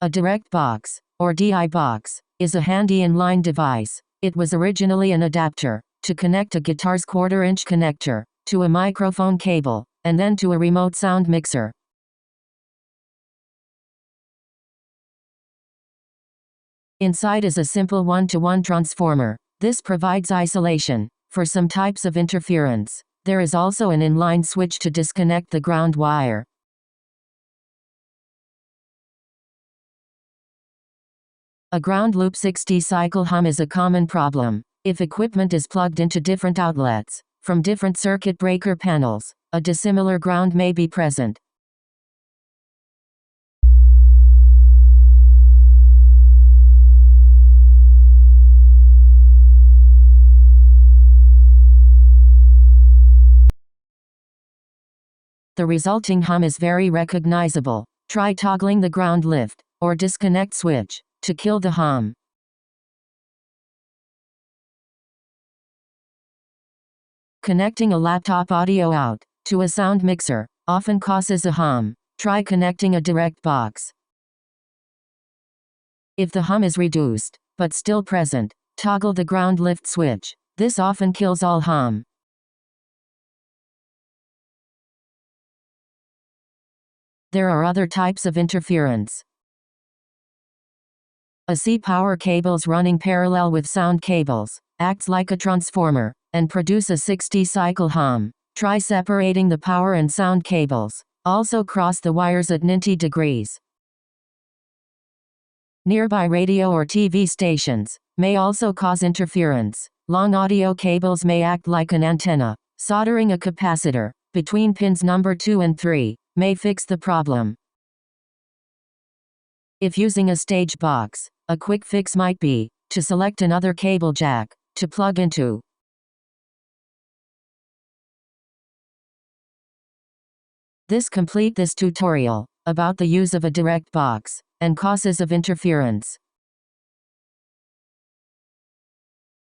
A direct box, or DI box, is a handy inline device. It was originally an adapter to connect a guitar's quarter-inch connector to a microphone cable, and then to a remote sound mixer. Inside is a simple 1-to-1 transformer. This provides isolation for some types of interference. There is also an inline switch to disconnect the ground wire. A ground loop 60-cycle hum is a common problem. If equipment is plugged into different outlets from different circuit breaker panels, a dissimilar ground may be present. The resulting hum is very recognizable. Try toggling the ground lift or disconnect switch to kill the hum. Connecting a laptop audio out to a sound mixer often causes a hum. Try connecting a direct box. If the hum is reduced, but still present, toggle the ground lift switch. This often kills all hum. There are other types of interference. AC power cables running parallel with sound cables acts like a transformer and produce a 60-cycle hum. Try separating the power and sound cables. Also cross the wires at 90 degrees. Nearby radio or TV stations may also cause interference. Long audio cables may act like an antenna. Soldering a capacitor between pins number 2 and 3 may fix the problem. If using a stage box, a quick fix might be to select another cable jack to plug into. This tutorial about the use of a direct box and causes of interference.